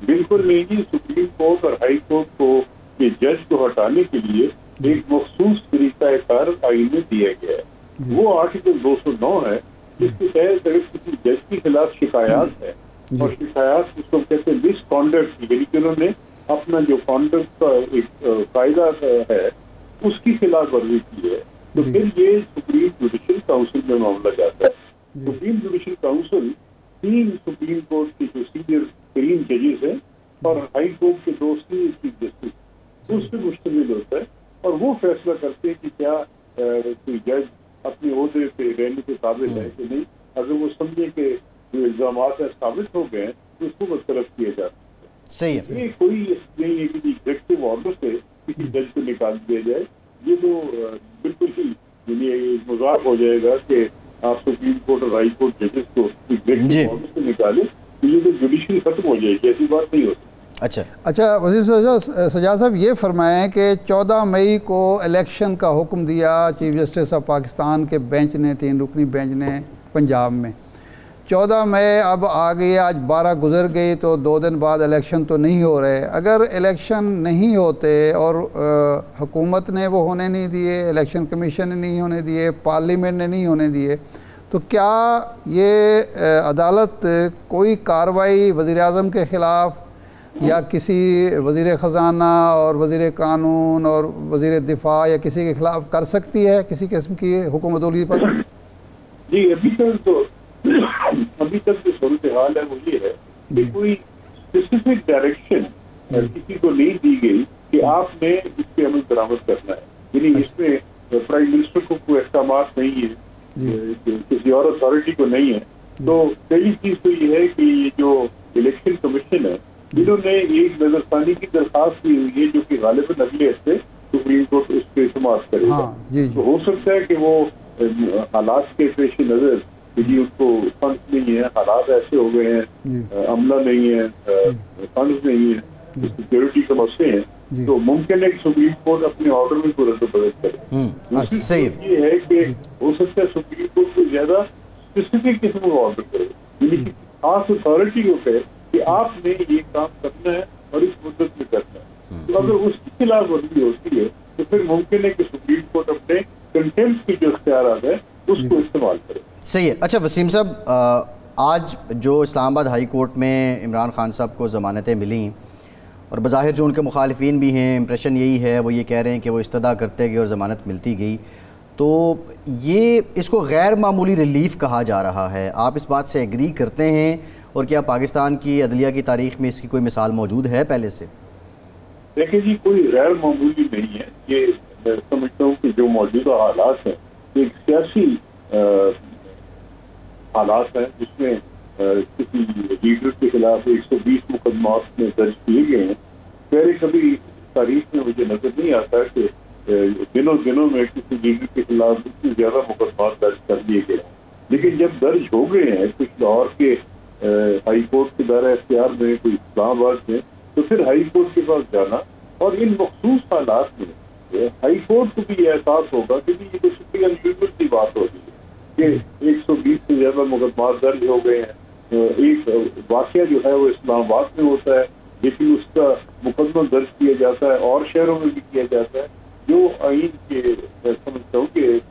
बिल्कुल नहीं जी। सुप्रीम कोर्ट और हाई कोर्ट को के जज को हटाने के लिए एक मखसूस तरीकाकार आइन में दिया गया है। वो आर्टिकल 209 है, जिसके तहत अगर किसी जज के खिलाफ शिकायत है और शिकायत उसको कहते हैं मिसकॉन्डक्ट, यानी कि उन्होंने अपना जो कॉन्डक्ट का एक कायदा है उसकी खिलाफ वर्जी की है, तो फिर ये सुप्रीम जुडिशल काउंसिल में मामला जाता है। Supreme judicial council 3 supreme court के जो सीनियर तरीन जजेस हैं और हाई कोर्ट के 2 सीनियर चीफ जस्टिस उस पर मुश्तमिल होता है, और वो फैसला करते हैं कि क्या कोई जज अपने ओहदे पे रहने के काबिल है कि नहीं। अगर वो समझे कि जो इल्जाम है साबित हो गए तो उसको बरतरफ किया जाता है। सही है। ये कोई नहीं है कि एग्जेक्टिव ऑर्डर से किसी जज को निकाल दिया जाए। ये तो बिल्कुल ही मजाक हो जाएगा कि आप सुप्रीम कोर्ट और हाई कोर्ट जजेस को एग्जेक्टिव ऑर्डर से निकाले, तो ये तो जुडिशरी खत्म हो जाएगी, ऐसी बात नहीं होती। अच्छा वज़ीर सजाद साहब, ये फरमाएं कि 14 मई को इलेक्शन का हुक्म दिया चीफ जस्टिस ऑफ पाकिस्तान के बेंच ने, 3 रुकनी बेंच ने पंजाब में। 14 मई अब आ गई, आज 12 गुजर गई, तो 2 दिन बाद इलेक्शन तो नहीं हो रहे। अगर इलेक्शन नहीं होते और हुकूमत ने वो होने नहीं दिए, इलेक्शन कमीशन ने नहीं होने दिए, पार्लियामेंट ने नहीं होने दिए, तो क्या ये अदालत कोई कार्रवाई वज़ीर आज़म के ख़िलाफ़ या किसी वज़ीर ख़जाना और वज़ीर कानून और वज़ीर दिफा या किसी के ख़िलाफ़ कर सकती है किसी किस्म की हुकूमतौली पर? जी, अभी तक जो सूरत हाल है वो ये है कि कोई स्पेसिफिक डायरेक्शन किसी को नहीं दी गई कि आपने इस पे अमल दरामद करना है। यानी इसमें प्राइम मिनिस्टर को कोई अहकामात नहीं है, किसी और अथॉरिटी को नहीं है। तो पहली चीज तो ये है कि ये जो इलेक्शन कमीशन है, इन्होंने एक नजरसानी की दरखास्त की हुई है जो कि गालिबन अगले हफ्ते सुप्रीम कोर्ट उस पर समाप्त करेगा। तो हो सकता है कि वो हालात के पेश नजर जी उनको फंड नहीं है, हालात ऐसे हो गए हैं, अमला नहीं है, फंड नहीं है, सिक्योरिटी के मसले हैं, तो मुमकिन है कि सुप्रीम कोर्ट अपने ऑर्डर में को रद्द बदल करे। दूसरी चीज ये है कि हो सकता है सुप्रीम कोर्ट को ज्यादा स्पेसिफिक किस्म का ऑर्डर करे, यानी कि खास अथॉरिटी को कहे कि आपने ये काम करना है और इस मुद्दत में करना है। तो अगर उसकी खिलाफ वर्जी होती है तो फिर मुमकिन है कि सुप्रीम कोर्ट अपने कंटेम्प्ट की जो इख्तियारात है उसको इस्तेमाल करे। सही है। अच्छा वसीम साहब, आज जो इस्लामाबाद हाई कोर्ट में इमरान खान साहब को ज़मानतें मिली और बज़ाहिर जो उनके मुखालिफिन भी हैं, इम्प्रेशन यही है, वो ये कह रहे हैं कि वो इस्तदा करते गए और ज़मानत मिलती गई, तो ये इसको गैर मामूली रिलीफ कहा जा रहा है। आप इस बात से एग्री करते हैं? और क्या पाकिस्तान की अदलिया की तारीख में इसकी कोई मिसाल मौजूद है पहले से? देखिए जी, कोई गैर मामूली नहीं है। ये मैं समझता हूँ कि जो मौजूदा हालात हैं एक सियासी हालात हैं जिसमें किसी लीडर के खिलाफ 120 मुकदमात में दर्ज किए गए हैं। पहले कभी तारीख में मुझे नजर नहीं आता कि दिनों में किसी लीडर के खिलाफ इतने ज्यादा मुकदमात दर्ज कर लिए गए, लेकिन जब दर्ज हो गए हैं कुछ लाहौर के हाई कोर्ट के दायरा इख्तियार में, कोई इस्लामाबाद में, तो फिर हाई कोर्ट के पास जाना और इन मखसूस हालात में हाई कोर्ट को भी एहसास होगा कि ये तो शुक्रिया अनयूजुअल की बात हो रही है कि 120 से ज्यादा मुकदमात दर्ज हो गए हैं। एक वाकया जो है वो इस्लामाबाद में होता है, लेकिन उसका मुकदमा दर्ज किया जाता है और शहरों में भी किया जाता है जो आइन के समझता हूँ कि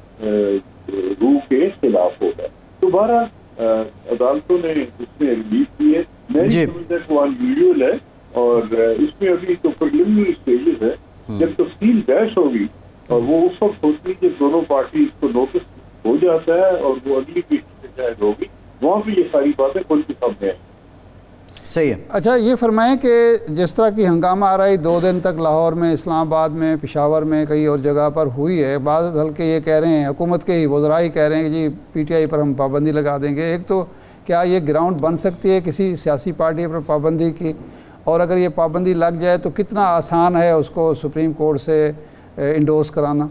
रूह के खिलाफ होगा। दोबारा अदालतों ने इसमें रिलीफ दी है। मैं समझता हूँ वो अनयूजुअल है और इसमें अभी तो प्रिलिमिनरी स्टेजेस है। जब तफसील बहस होगी और वो उस वक्त होती है जब दोनों पार्टी को नोटिस हो जाता है और वो अगली पीढ़ी से शायद होगी, वहाँ भी ये सारी बातें खुल के सामने आएंगी। सही है। अच्छा ये फरमाएं कि जिस तरह की हंगामा आ रही 2 दिन तक लाहौर में, इस्लामाबाद में, पेशावर में, कई और जगह पर हुई है, बाज़ हल्के ये कह रहे हैं, हुकूमत के ही वज़रा ही कह रहे हैं कि जी PTI पर हम पाबंदी लगा देंगे। एक तो क्या ये ग्राउंड बन सकती है किसी सियासी पार्टी पर पाबंदी की, और अगर ये पाबंदी लग जाए तो कितना आसान है उसको सुप्रीम कोर्ट से इंडोर्स कराना?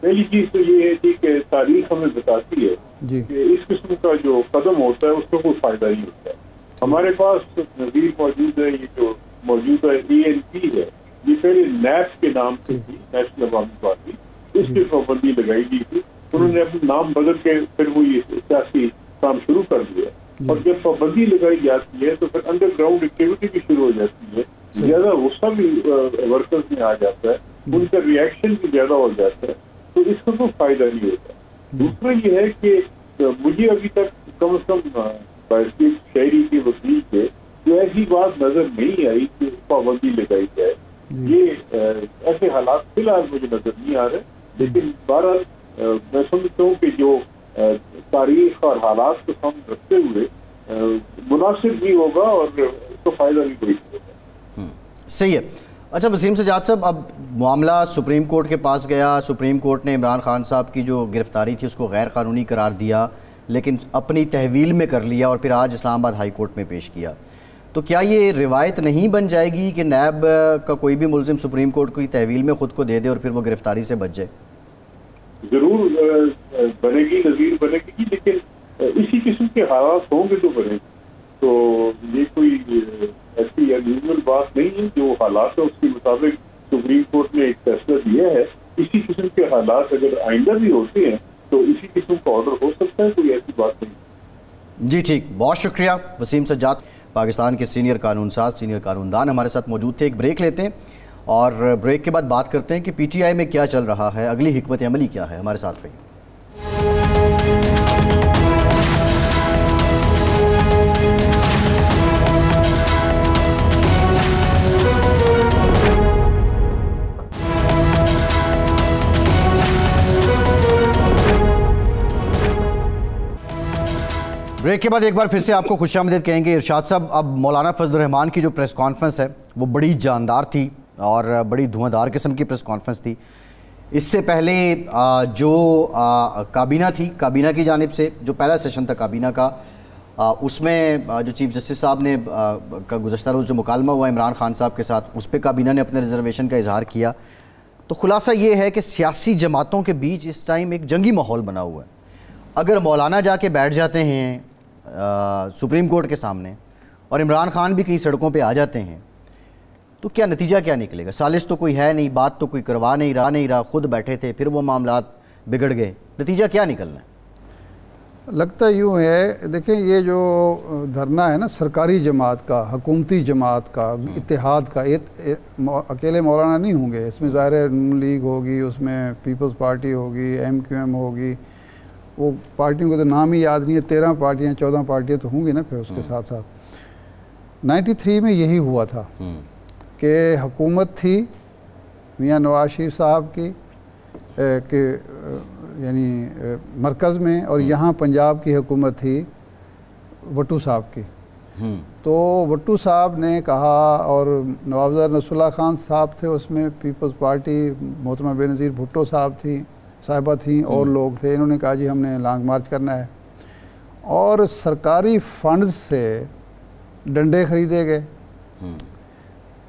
पहली चीज तो ये है कि तारीख हमें बताती है कि इस किस्म का जो कदम होता है उसको कोई फायदा नहीं होता है। हमारे पास नज़ीर मौजूद है, ये जो मौजूदा ANP है, ये पहले नैब के नाम से थी, नेशनल अवामी पार्टी, इसकी पाबंदी लगाई गई थी। उन्होंने अपना नाम बदल के फिर वो ये सियासी काम शुरू कर दिया, और जब पाबंदी लगाई जाती है तो फिर अंडरग्राउंड एक्टिविटी भी शुरू हो जाती है, ज्यादा गुस्सा भी वर्कर्स में आ जाता है, उनका रिएक्शन भी ज्यादा हो जाता है, तो इसका कोई फायदा नहीं होता। दूसरा ये है कि मुझे अभी तक कम से कम शहरी के वकील से तो ऐसी बात नजर नहीं आई कि पाबंदी लगाई जाए। ये ऐसे हालात फिलहाल मुझे नजर नहीं आ रहे, लेकिन बहरहाल मैं समझता हूँ कि जो तारीख और हालात को सामने रखते हुए मुनासिब भी होगा और उसको फायदा भी कोई होगा। सही है। अच्छा वसीम सजाद साहब, अब मामला सुप्रीम कोर्ट के पास गया, सुप्रीम कोर्ट ने इमरान खान साहब की जो गिरफ्तारी थी उसको गैर कानूनी करार दिया, लेकिन अपनी तहवील में कर लिया और फिर आज इस्लामाबाद हाई कोर्ट में पेश किया। तो क्या ये रिवायत नहीं बन जाएगी कि नैब का कोई भी मुलजिम सुप्रीम कोर्ट की तहवील में खुद को दे दे और फिर वो गिरफ्तारी से बच जाए? जरूर बनेगी, नज़ीर बनेगी, लेकिन इसी किस्म के हालात होंगे तो बनेगी। तो ये कोई ऐसी अनयूजुअल बात नहीं है, जो हालात है उसके मुताबिक सुप्रीम कोर्ट ने एक फैसला दिया है। इसी किस्म के हालात अगर आइंदा भी होते हैं तो इसी किस्म का ऑर्डर हो सकता है, कोई ऐसी बात नहीं। जी ठीक, बहुत शुक्रिया वसीम सज्जाद, पाकिस्तान के सीनियर कानूनसाज, सीनियर कानूनदान हमारे साथ मौजूद थे। एक ब्रेक लेते हैं और ब्रेक के बाद बात करते हैं कि पीटीआई में क्या चल रहा है, अगली हिकमत अमली क्या है। हमारे साथ रहिए। ब्रेक के बाद एक बार फिर से आपको खुशामदीद कहेंगे। इरशाद साहब, अब मौलाना फजल रहमान की जो प्रेस कॉन्फ्रेंस है वो बड़ी जानदार थी और बड़ी धुआंधार किस्म की प्रेस कॉन्फ्रेंस थी। इससे पहले जो काबीना थी, काबीना की जानिब से जो पहला सेशन था काबीना का, उसमें जो चीफ जस्टिस साहब ने का गुज़श्ता रोज़ जो मुकालमा हुआ इमरान खान साहब के साथ, उस पर काबीना ने अपने रिजर्वेशन का इजहार किया। तो खुलासा ये है कि सियासी जमातों के बीच इस टाइम एक जंगी माहौल बना हुआ है। अगर मौलाना जाके बैठ जाते हैं सुप्रीम कोर्ट के सामने और इमरान खान भी कई सड़कों पे आ जाते हैं, तो क्या नतीजा क्या निकलेगा? सालिस तो कोई है नहीं, बात तो कोई करवा नहीं रहा, खुद बैठे थे, फिर वो मामलात बिगड़ गए, नतीजा क्या निकलना है? लगता यूँ है, देखें ये जो धरना है ना सरकारी जमात का, हुकूमती जमात का, इत्तेहाद का, अकेले मौलाना नहीं होंगे इसमें, ज़ाहिर है नून लीग होगी, उसमें पीपल्स पार्टी होगी, MQM होगी, वो पार्टियों को तो नाम ही याद नहीं है, 13 पार्टियाँ 14 पार्टियाँ तो होंगी ना फिर उसके साथ साथ। 93 में यही हुआ था कि हुकूमत थी मियाँ नवाज शरीफ साहब की यानी मरकज़ में, और यहाँ पंजाब की हुकूमत थी भुट्टो साहब की। तो भुट्टो साहब ने कहा, और नवाब नसरुल्लाह खान साहब थे उसमें, पीपल्स पार्टी मोहतरमा बेनज़ीर भुट्टो साहिबा थी और लोग थे। इन्होंने कहा जी हमने लॉन्ग मार्च करना है, और सरकारी फंड्स से डंडे ख़रीदे गए।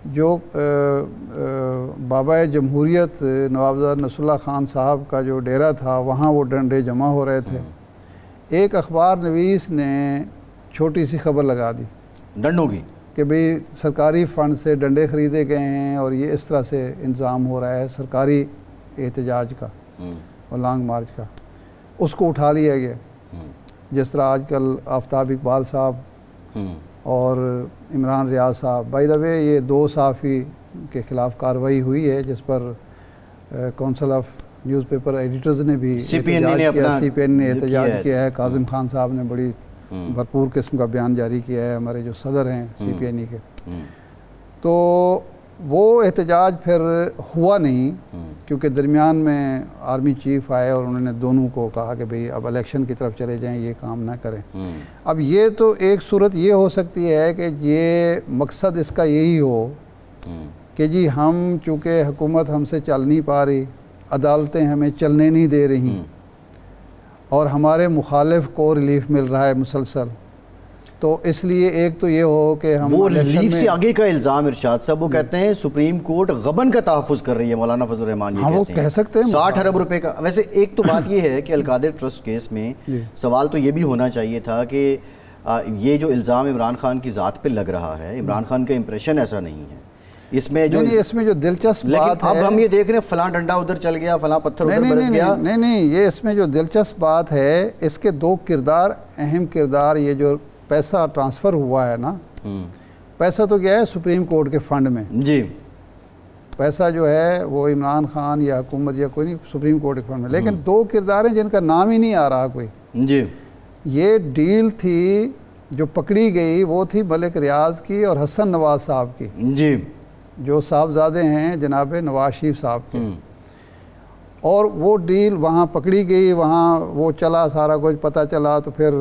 जो बाबा जमहूरियत नवाब नसरुल्लाह खान साहब का जो डेरा था, वहाँ वो डंडे जमा हो रहे थे। एक अखबार नवीस ने छोटी सी खबर लगा दी डंडों की कि भाई सरकारी फ़ंड से डंडे ख़रीदे गए हैं और ये इस तरह से इंतज़ाम हो रहा है सरकारी एहतजाज का और लॉन्ग मार्च का। उसको उठा लिया गया, जिस तरह आजकल आफ्ताब इकबाल साहब और इमरान रियाज साहब, बाय द वे ये 2 सहाफ़ी के ख़िलाफ़ कार्रवाई हुई है, जिस पर काउंसिल ऑफ न्यूज़पेपर एडिटर्स ने भी CPN ने एहतजाज किया है। काजिम खान साहब ने बड़ी भरपूर किस्म का बयान जारी किया है, हमारे जो सदर हैं CPN के। तो वो एहतजाज फिर हुआ नहीं, क्योंकि दरमियान में आर्मी चीफ आए और उन्होंने दोनों को कहा कि भाई अब इलेक्शन की तरफ चले जाएं, ये काम ना करें। अब ये तो एक सूरत ये हो सकती है कि ये मकसद इसका यही हो कि जी हम चूँकि हुकूमत हमसे चल नहीं पा रही, अदालतें हमें चलने नहीं दे रही और हमारे मुखालिफ को रिलीफ मिल रहा है मुसलसल, तो इसलिए एक तो ये हो कि हम वो रिलीफ से आगे का इल्ज़ाम इरशाद साहब, वो कहते हैं सुप्रीम कोर्ट गबन का तहफ़्फ़ुज़ कर रही है मौलाना फजल रहमान। हाँ वो कह सकते हैं 60 अरब रुपए का। वैसे एक तो बात ये है कि अलकादिर ट्रस्ट केस में सवाल तो ये भी होना चाहिए था कि ये जो इल्ज़ाम इमरान खान की ज़ात पे लग रहा है, इमरान खान का इंप्रेशन ऐसा नहीं है, इसमें जो इसमें जो दिलचस्प बात अब है, हम ये देख रहे हैं फलां डंडा उधर चल गया, फलां पत्थर उधर बरस गया। नहीं, ये इसमें जो दिलचस्प बात है, इसके दो किरदार, अहम किरदार, ये जो पैसा ट्रांसफ़र हुआ है ना, पैसा तो क्या है सुप्रीम कोर्ट के फंड में जी, पैसा जो है वो इमरान खान या हुकूमत या कोई नहीं, सुप्रीम कोर्ट के फंड में। लेकिन दो किरदार हैं जिनका नाम ही नहीं आ रहा कोई जी। ये डील थी जो पकड़ी गई, वो थी मलिक रियाज की और हसन नवाज साहब की जी, जो साहबजादे हैं जनाब नवाज शरीफ साहब के। और वो डील वहाँ पकड़ी गई, वहाँ वो चला, सारा कुछ पता चला, तो फिर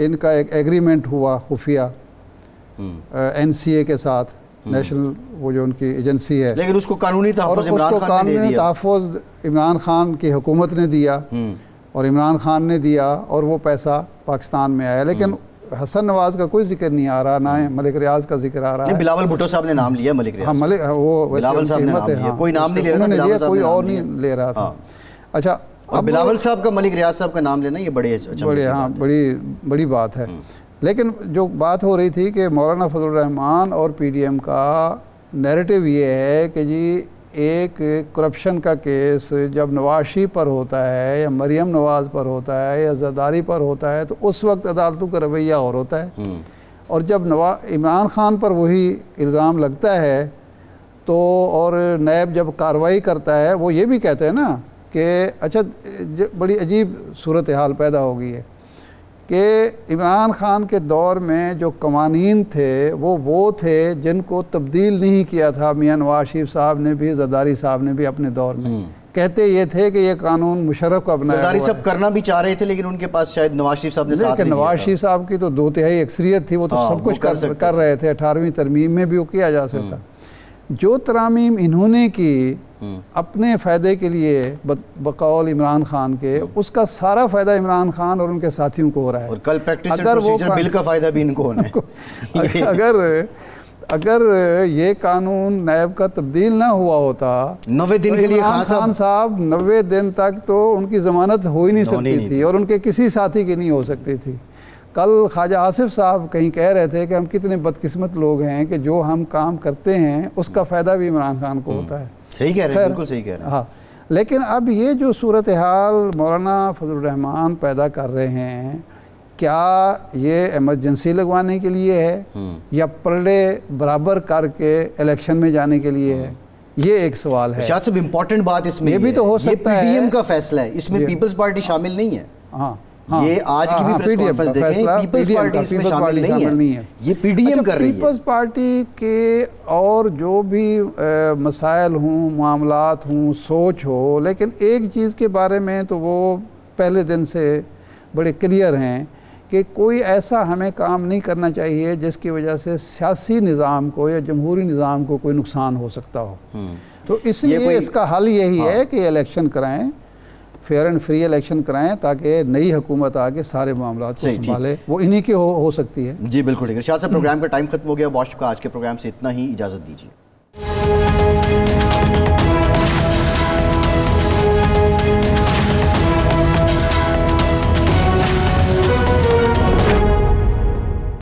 इनका एक एग्रीमेंट हुआ खुफिया NCA के साथ, नेशनल वो जो उनकी एजेंसी है। लेकिन उसको कानूनी तहफ़्फ़ुज़ इमरान खान ने दे दिया। तहफ़्फ़ुज़ इमरान खान की हुकूमत ने दिया और इमरान खान ने दिया और वो पैसा पाकिस्तान में आया। लेकिन हसन नवाज का कोई जिक्र नहीं आ रहा, ना मलिक रियाज का जिक्र आ रहा है। बिलावल भुट्टो साहब ने नाम लिया मलिक रियाज। हाँ, मलिक वो बिलावल साहब ने नाम लिया, कोई नाम नहीं ले रहा था, कोई और नहीं ले रहा था। अच्छा, अब बिलावल साहब का मलिक रियाज साहब का नाम लेना ये बड़ी हाँ बड़ी बात है। लेकिन जो बात हो रही थी कि मौलाना फजलुर रहमान और PDM का नैरेटिव ये है कि जी एक करप्शन का केस जब नवाज शरीफ पर होता है या मरियम नवाज पर होता है या जरदारी पर होता है तो उस वक्त अदालतों का रवैया और होता है, और जब इमरान खान पर वही इल्ज़ाम लगता है तो और नैब जब कार्रवाई करता है वो ये भी कहते हैं ना कि अच्छा, बड़ी अजीब सूरत हाल पैदा हो गई है कि इमरान खान के दौर में जो कवानीन थे वो थे जिनको तब्दील नहीं किया था मियां नवाज शरीफ साहब ने भी, जरदारी साहब ने भी अपने दौर में। कहते ये थे कि ये कानून मुशर्रफ का बनाया, जरदारी साहब करना भी चाह रहे थे लेकिन उनके पास शायद नवाज शरीफ साहब ने साथ नहीं दिया। नवाज शरीफ साहब की तो 2/3 अक्सरियत थी, वो तो सब कुछ कर रहे थे। 18वीं तरमीम में भी वो किया जा सकता। जो तरामीम इन्होंने की अपने फ़ायदे के लिए बकौल इमरान खान के, उसका सारा फ़ायदा इमरान खान और उनके साथियों को हो रहा है। और कल प्रैक्टिस एंड प्रोसीजर बिल का फ़ायदा भी इनको होना है। अगर ये कानून नैब का तब्दील ना हुआ होता 90 दिन के लिए खान साहब 90 दिन तक तो उनकी ज़मानत हो ही नहीं सकती थी और उनके किसी साथी की नहीं हो सकती थी। कल ख्वाजा आसिफ साहब कहीं कह रहे थे कि हम कितने बदकिस्मत लोग हैं कि जो हम काम करते हैं उसका फ़ायदा भी इमरान खान को होता है। सही कह रहे हैं, बिल्कुल सही कह रहे हैं। हाँ, लेकिन अब ये जो सूरत हाल मौलाना फजलुर रहमान पैदा कर रहे हैं, क्या ये इमरजेंसी लगवाने के लिए है या पर डे बराबर करके इलेक्शन में जाने के लिए है, ये एक सवाल है। शायद सब इम्पोर्टेंट बात इसमें ये भी तो हो सकता है, PDM का फैसला है, इसमें पीपल्स पार्टी शामिल नहीं है। ये आज की भी प्रेस कॉन्फ्रेंस देखें, पीपल्स पार्टी इसमें शामिल नहीं है, ये PDM कर रही है। पीपल्स पार्टी के और जो भी मसाइल हों, मामलात हों, सोच हो, लेकिन एक चीज़ के बारे में तो वो पहले दिन से बड़े क्लियर हैं कि कोई ऐसा हमें काम नहीं करना चाहिए जिसकी वजह से सियासी निज़ाम को या जमहूरी निज़ाम को कोई नुकसान हो सकता हो। तो इसलिए इसका हल यही है कि इलेक्शन कराएं, फेयर एंड फ्री इलेक्शन कराएं, ताकि नई हुकूमत आके सारे मामला को संभाले। वो इन्हीं की हो सकती है। जी बिल्कुल ठीक है। शायद से प्रोग्राम का टाइम खत्म हो गया। बहुत शुक्रिया, आज के प्रोग्राम से इतना ही, इजाज़त दीजिए।